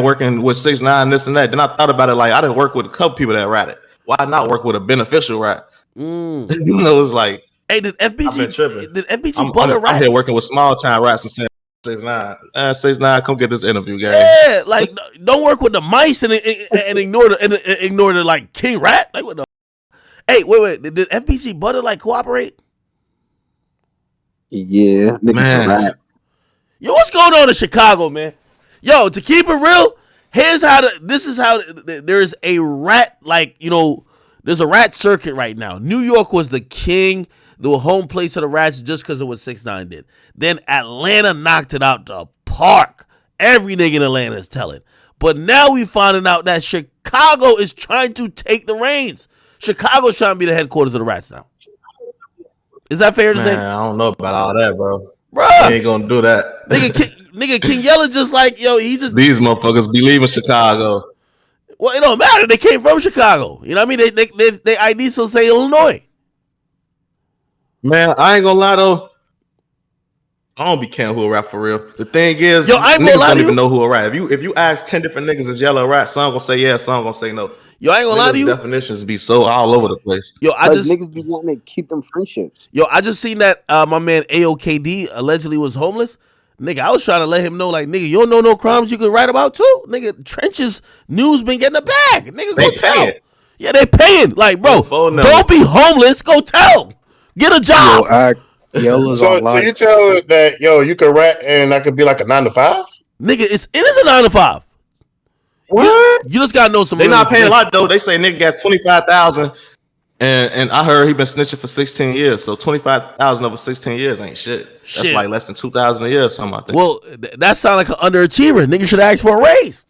working with 6ix9ine, this and that. Then I thought about it like I didn't work with a couple people that ratted. Why not work with a beneficial rat? You know, it's like, hey, did FBG butter rat? I'm here working with small time rats and saying 6ix9ine. 6ix9ine, come get this interview, guys. Yeah, like don't work with the mice and ignore the like king rat. Like what the? Hey, wait. Did FBG butter like cooperate? Yeah, man. Yo, what's going on in Chicago, man? Yo, to keep it real, this is how there's a rat, like, you know, there's a rat circuit right now. New York was the king, the home place of the rats just because of what 6ix9ine did. Then Atlanta knocked it out the park. Every nigga in Atlanta is telling. But now we finding out that Chicago is trying to take the reins. Chicago's trying to be the headquarters of the rats now. Is that fair to say? I don't know about all that, bro. Bruh. He ain't gonna do that. Nigga, King Yella just like, yo, he just... These motherfuckers be leaving Chicago. Well, it don't matter. They came from Chicago. You know what I mean? They ID still say Illinois. Man, I ain't gonna lie, though. I don't be caring who a rap for real. The thing is, yo, I ain't gonna lie don't to you. even know who a rap. If you ask 10 different niggas is Yella a rap, some gonna say yeah, some gonna say no. Yo, I ain't gonna lie to you. Definitions be so all over the place. Yo, niggas be wanting to keep them friendships. Yo, I just seen that my man AOKD allegedly was homeless. Nigga, I was trying to let him know, like, nigga, you don't know no crimes you could write about too? Nigga, Trenches News been getting a bag. Nigga, go tell. Yeah, they paying. Like, bro, don't be homeless. Go tell. Get a job. So you tell that, yo, you could rap and that could be like a 9 to 5? Nigga, it is a 9 to 5. What? You just gotta know some. They not paying a lot though. They say nigga got 25,000, and I heard he been snitching for 16 years. So 25,000 over 16 years ain't shit. That's like less than 2,000 a year or something. I think. Well, that sound like an underachiever. Nigga should ask for a raise.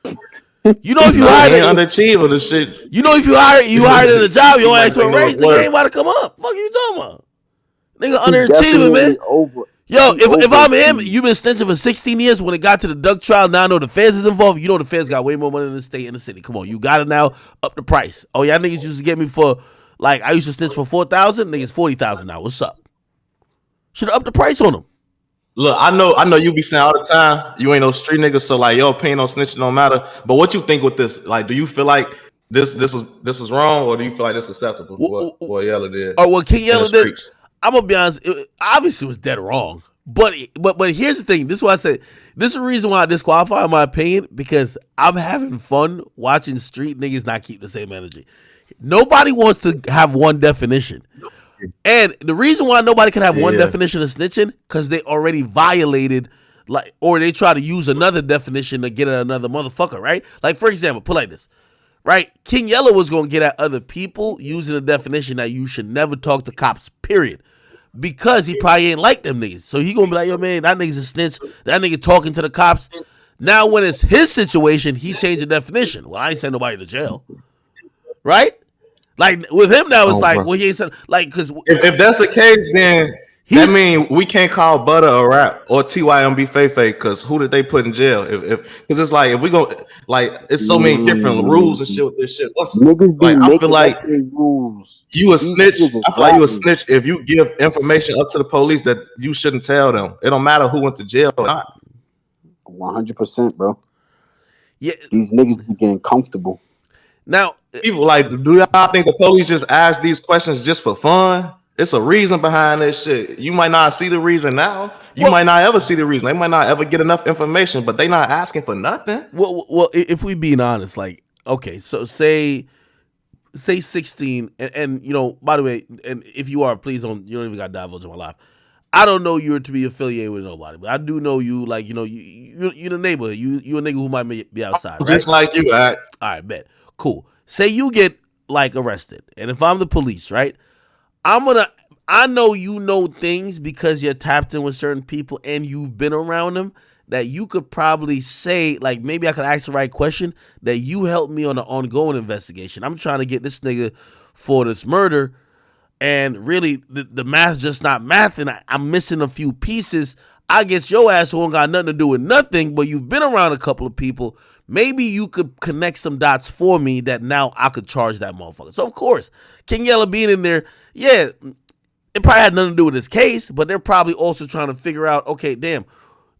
You know, if you hired an underachiever, the shit. You know, if you hired in a job, you don't ask for a raise. Nigga ain't about to come up. Fuck you talking about? Nigga underachiever, man. Yo, if I'm him, you been snitching for 16 years. When it got to the Duck trial, now I know the feds is involved. You know the feds got way more money in the state and the city. Come on, you got it now. Up the price. Oh, y'all niggas used to get me for, like, I used to snitch for 4,000. Niggas 40,000 now. What's up? Should have upped the price on them. Look, I know you be saying all the time, you ain't no street nigga, so like your opinion on snitching don't matter. But what you think with this? Like, do you feel like this was wrong, or do you feel like this acceptable? What Yella did? Or what King Yella did? I'm gonna be honest. Obviously, it was dead wrong. But here's the thing. This is why I said this is the reason why I disqualify, in my opinion, because I'm having fun watching street niggas not keep the same energy. Nobody wants to have one definition. And the reason why nobody can have one definition of snitching, because they already violated, like, or they try to use another definition to get at another motherfucker, right? Like, for example, put like this, right? King Yella was going to get at other people using a definition that you should never talk to cops, period. Because he probably ain't like them niggas. So he going to be like, yo, man, that nigga's a snitch. That nigga talking to the cops. Now, when it's his situation, he changed the definition. Well, I ain't send nobody to jail. Right? Like, with him now, it's like, well, he ain't sent, like, because if that's the case, then that mean we can't call Butter a rap or TYMB Fefe, because who did they put in jail? Because it's like, if we go, like, it's so many different rules and shit with this shit. Like, I feel like you a snitch. I feel like you a snitch if you give information up to the police that you shouldn't tell them. It don't matter who went to jail or not. 100%, bro. Yeah, these niggas be getting comfortable. Now, people like, do y'all think the police just ask these questions just for fun? It's a reason behind this shit. You might not see the reason now. You might not ever see the reason. They might not ever get enough information, but they not asking for nothing. Well, if we being honest, like, okay, so say 16, and you know, by the way, and if you are, please don't, you don't even got to divulge in my life. I don't know you're to be affiliated with nobody, but I do know you, like, you know, you're the neighborhood. You a nigga who might be outside, right? Just like you, right? All right, bet. Cool. Say you get, like, arrested, and if I'm the police, right? I know you know things because you're tapped in with certain people and you've been around them, that you could probably say, like, maybe I could ask the right question, that you helped me on an ongoing investigation. I'm trying to get this nigga for this murder, and really the math's just not math, and I'm missing a few pieces. I guess your ass who ain't got nothing to do with nothing, but you've been around a couple of people. Maybe you could connect some dots for me that now I could charge that motherfucker. So, of course, King Yella being in there, yeah, it probably had nothing to do with this case, but they're probably also trying to figure out, okay, damn,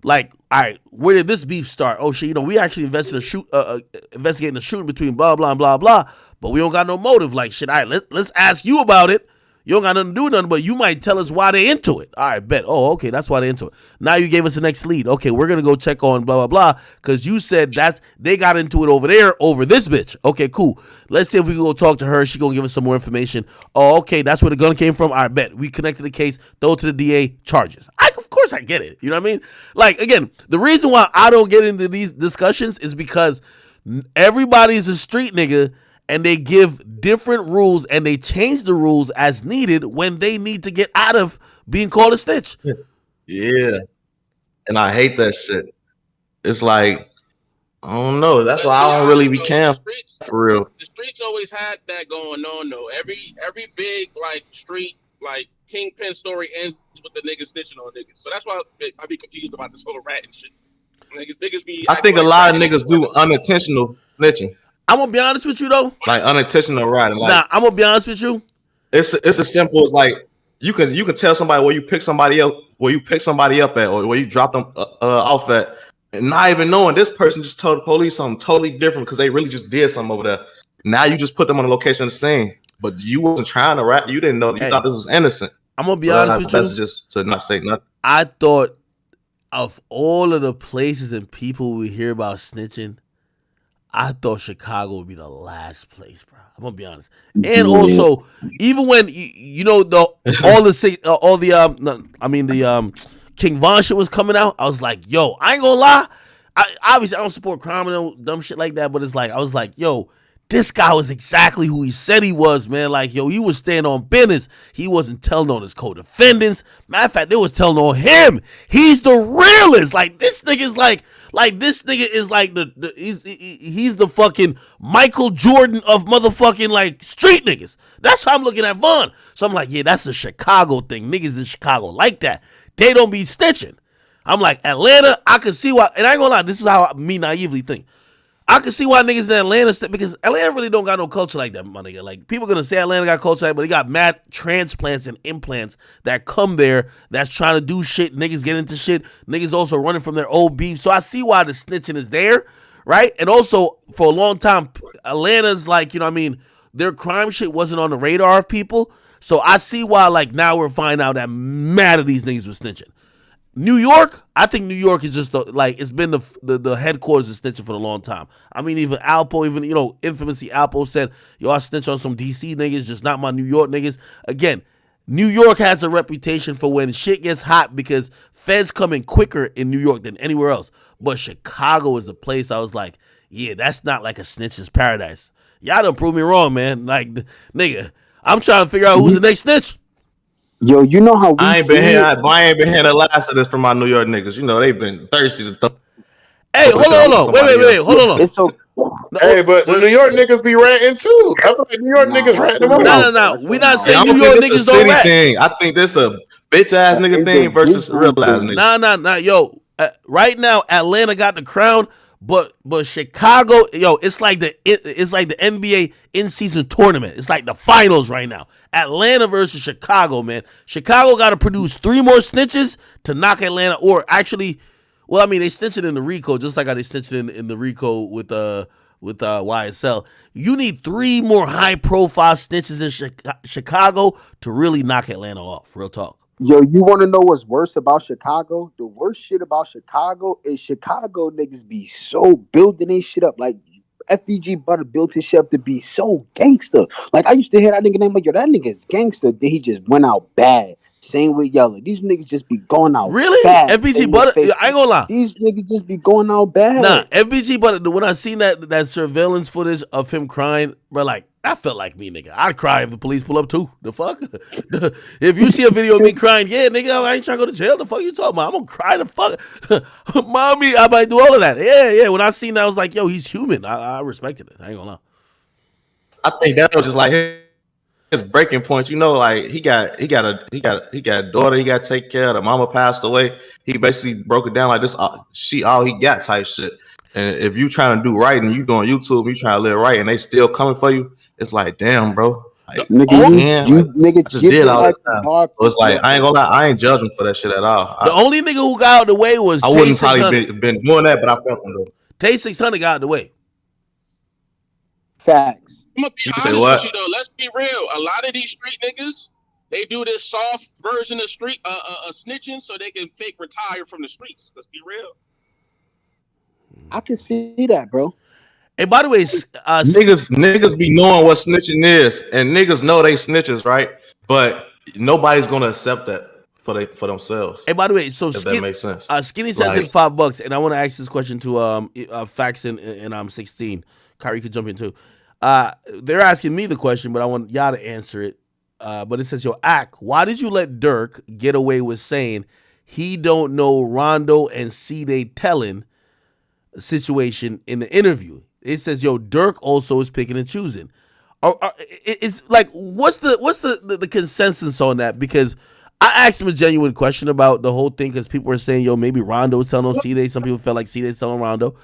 Like, all right, where did this beef start? Oh shit, we actually investigating the shooting between blah blah blah blah, but we don't got no motive. Like shit, all right, let's ask you about it. You don't got nothing to do with nothing, but you might tell us why they into it. All right, bet. Oh, okay, that's why they into it. Now you gave us the next lead. Okay, we're gonna go check on blah blah blah because you said they got into it over there over this bitch. Okay, cool. Let's see if we can go talk to her. She gonna give us some more information. Oh, okay, that's where the gun came from. All right, bet. We connected the case. Throw it to the DA. Charges. Of course I get it. You know what I mean? Like again, the reason why I don't get into these discussions is because everybody's a street nigga. And they give different rules and they change the rules as needed when they need to get out of being called a snitch. Yeah. And I hate that shit. It's like, I don't know. That's why I don't really be camp for real. The streets always had that going on though. Every big like street like kingpin story ends with the niggas snitching on niggas. So that's why I be confused about this whole rat and shit. Niggas be. I think a lot of niggas do unintentional snitching. I'm gonna be honest with you though. Like unintentional riding. Like, I'm gonna be honest with you. It's as simple as like you can tell somebody where you pick somebody up at, or where you drop them off at, and not even knowing this person just told the police something totally different because they really just did something over there. Now you just put them on the location of the scene, but you wasn't trying to rap. You didn't know. You thought this was innocent. I'm gonna be honest with you. That's just to not say nothing. I thought of all of the places and people we hear about snitching, I thought Chicago would be the last place, bro. I'm gonna be honest. And also, even when the King Von shit was coming out, I was like, yo, I ain't gonna lie. Obviously I don't support crime and dumb shit like that, but it's like I was like, yo, this guy was exactly who he said he was, man. Like, yo, he was staying on business. He wasn't telling on his co-defendants. Matter of fact, they was telling on him. He's the realest. Like, this nigga is like this nigga is like he's the fucking Michael Jordan of motherfucking like street niggas. That's how I'm looking at Vaughn. So I'm like, yeah, that's a Chicago thing. Niggas in Chicago like that. They don't be snitching. I'm like, Atlanta, I can see why, and I ain't gonna lie, this is how me naively think. I can see why niggas in Atlanta, because Atlanta really don't got no culture like that, my nigga. Like, people gonna say Atlanta got culture like, but they got mad transplants and implants that come there that's trying to do shit. Niggas get into shit. Niggas also running from their old beef. So I see why the snitching is there, right? And also, for a long time, Atlanta's like, you know what I mean, their crime shit wasn't on the radar of people. So I see why, like, now we're finding out that mad of these niggas were snitching. New York, I think New York is just it's been the headquarters of snitching for a long time. I mean, even Alpo, infamously Alpo said, yo, I snitch on some DC niggas, just not my New York niggas. Again, New York has a reputation for when shit gets hot because feds come in quicker in New York than anywhere else. But Chicago is the place I was like, yeah, that's not like a snitch's paradise. Y'all done prove me wrong, man. Like, nigga, I'm trying to figure out who's the next snitch. Yo, you know how I ain't been here the last of this from my New York niggas. You know, they've been thirsty to Hey, hold on. Wait, hold on. It's so Hey, but the New York niggas be ranting too. I feel like New York niggas ranting them out. No. We not saying New York niggas don't rap. Thing. I think this a bitch ass nigga thing versus real ass nigga. Nah. Yo, right now Atlanta got the crown, but Chicago, yo, it's like the NBA in-season tournament. It's like the finals right now. Atlanta versus Chicago, man. Chicago got to produce 3 more snitches to knock Atlanta, or actually, well, I mean, they snitched it in the RICO, just like how they snitched in the RICO with YSL. You need 3 more high-profile snitches in Chicago to really knock Atlanta off. Real talk. Yo, you want to know what's worse about Chicago? The worst shit about Chicago is Chicago niggas be so building their shit up. Like, FEG Butter built his shit up to be so gangster. Like, I used to hear that nigga name, like, yo, that nigga's gangster. Then he just went out bad. Same with Yellow. These niggas just be going out bad. FBG Butter, I ain't gonna lie. These niggas just be going out bad. Nah, FBG Butter, when I seen that surveillance footage of him crying, bro, like, that felt like me, nigga. I'd cry if the police pull up too. The fuck? If you see a video of me crying, yeah, nigga, I ain't trying to go to jail. The fuck you talking about? I'm gonna cry the fuck. Mommy, I might do all of that. Yeah. When I seen that, I was like, yo, he's human. I respected it. I ain't gonna lie. I think that was just like his breaking point. You know, like he got a daughter he got to take care of. The mama passed away. He basically broke it down like this. She all he got type shit. And if you trying to do right and you doing YouTube, you trying to live right, and they still coming for you, it's like, damn, bro. Like, Nigga, you nigga I just did all this time. So it's like I ain't gonna lie, I ain't judging for that shit at all. The only nigga who got out of the way was I wouldn't probably been doing that, but I felt him though. Tay 600 got out of the way. Facts. I'm gonna be honest with you though. Let's be real. A lot of these street niggas, they do this soft version of street snitching so they can fake retire from the streets. Let's be real. I can see that, bro. And by the way, niggas be knowing what snitching is, and niggas know they snitches, right? But nobody's gonna accept that for themselves. And by the way, so that makes sense. Skinny sends in $5, and I want to ask this question to Fax and I'm 16. Kyrie could jump in too. They're asking me the question, but I want y'all to answer it. But it says, yo, Ak, why did you let Dirk get away with saying he don't know Rondo and C-Day telling situation in the interview? It says, yo, Dirk also is picking and choosing. It's like, what's the consensus on that? Because I asked him a genuine question about the whole thing because people were saying, yo, maybe Rondo's telling on C-Day. Some people felt like C-Day's telling Rondo.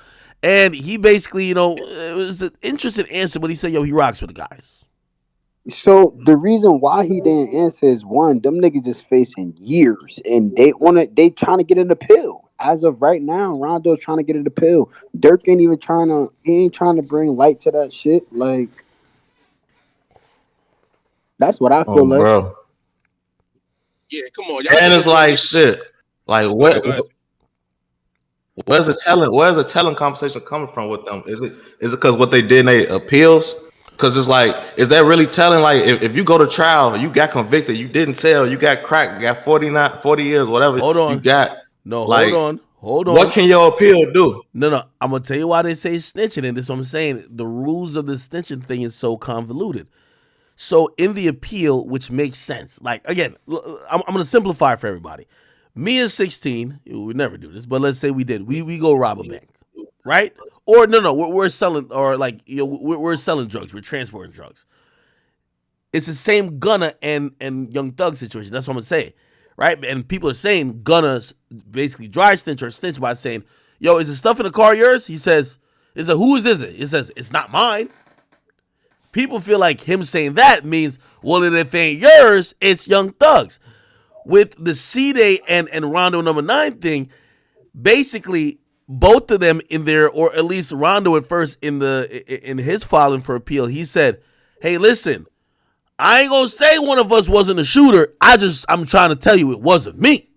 And he basically, it was an interesting answer, but he said, yo, he rocks with the guys. So the reason why he didn't answer is one, them niggas just facing years and they trying to get an appeal. As of right now, Rondo's trying to get an appeal. Dirk ain't even trying to bring light to that shit. Like, that's what I feel like. Bro. Yeah, come on. And it's like shit. Like where's the telling conversation coming from with them? Is it because what they did in their appeals? Because it's like, is that really telling? Like, if you go to trial, you got convicted, you didn't tell, you got cracked, you got 40 years, whatever. Hold on. You got. No, like, hold on. What can your appeal do? No. I'm going to tell you why they say snitching. And this is what I'm saying. The rules of the snitching thing is so convoluted. So in the appeal, which makes sense. Like, again, I'm going to simplify for everybody. Me and 16, we would never do this, but let's say we did. We go rob a bank, right? Or no, we're selling, or like, we're selling drugs. We're transporting drugs. It's the same Gunna and Young Thug situation. That's what I'm gonna say, right? And people are saying Gunna's basically dry snitch or snitch by saying, "Yo, is the stuff in the car yours?" He says, "Is it whose is it?" He says, "It's not mine." People feel like him saying that means, well, if it ain't yours, it's Young Thug's. With the C-Day and Rondo number 9 thing, basically both of them in there, or at least Rondo at first in his filing for appeal, he said, "Hey, listen, I ain't gonna say one of us wasn't a shooter. I'm trying to tell you it wasn't me."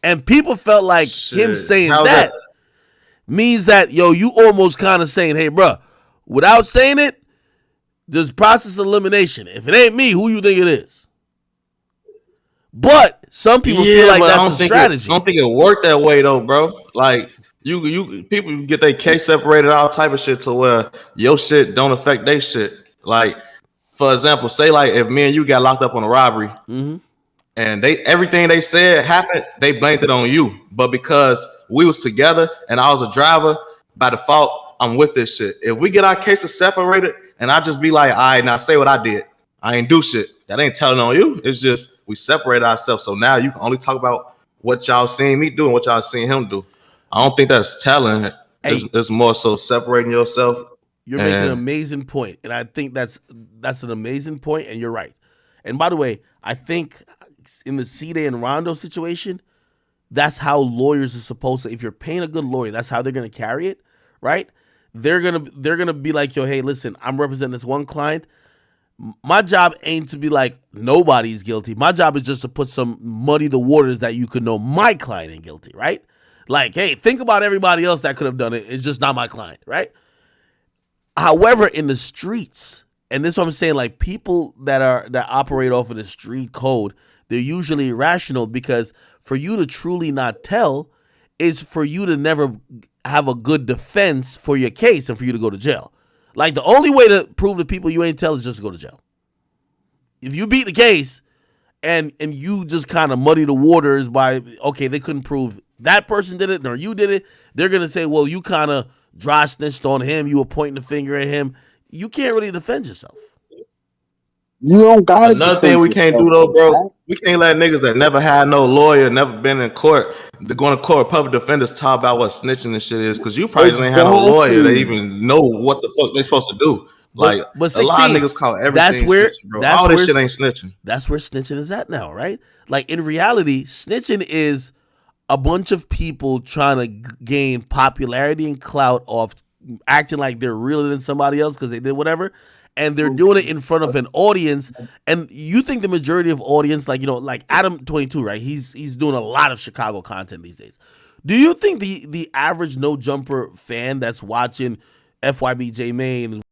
And people felt like him saying that means that, yo, you almost kind of saying, "Hey, bro, without saying it, there's process of elimination. If it ain't me, who you think it is?" But some people feel like that's a strategy. I don't think it worked that way though, bro. Like you people get their case separated, all type of shit, to where your shit don't affect their shit. Like, for example, say like if me and you got locked up on a robbery, and everything they said happened, they blamed it on you. But because we was together and I was a driver, by default, I'm with this shit. If we get our cases separated and I just be like, all right, now say what I did. I ain't do shit. That ain't telling on you. It's just we separate ourselves. So now you can only talk about what y'all seen me do and what y'all seen him do. I don't think that's telling. It's more so separating yourself. You're making an amazing point, and I think that's an amazing point, and you're right. And by the way, I think in the C-Day and Rondo situation, that's how lawyers are supposed to. If you're paying a good lawyer, that's how they're gonna carry it, right? They're gonna be like, yo, hey, listen, I'm representing this one client. My job ain't to be like nobody's guilty. My job is just to muddy the waters that you could know my client ain't guilty, right? Like, hey, think about everybody else that could have done it. It's just not my client, right? However, in the streets, and this is what I'm saying, like people that operate off of the street code, they're usually irrational, because for you to truly not tell is for you to never have a good defense for your case and for you to go to jail. Like, the only way to prove to people you ain't tell is just to go to jail. If you beat the case and you just kind of muddy the waters by, okay, they couldn't prove that person did it or you did it, they're going to say, well, you kind of dry snitched on him, you were pointing the finger at him. You can't really defend yourself. You don't got it. Another thing we can't do though, bro, we can't let niggas that never had no lawyer, never been in court, they're going to court, public defenders talk about what snitching and shit is, because you probably just ain't had no lawyer that even know what the fuck they supposed to do. Like but a lot of 16, niggas call everything that's where snitching, bro. that's All where this shit ain't snitching. That's where snitching is at now, right? Like in reality, snitching is a bunch of people trying to gain popularity and clout off acting like they're realer than somebody else because they did whatever, and they're doing it in front of an audience. And you think the majority of audience, like like Adam 22, right? He's doing a lot of Chicago content these days. Do you think the average No Jumper fan that's watching FYB J Main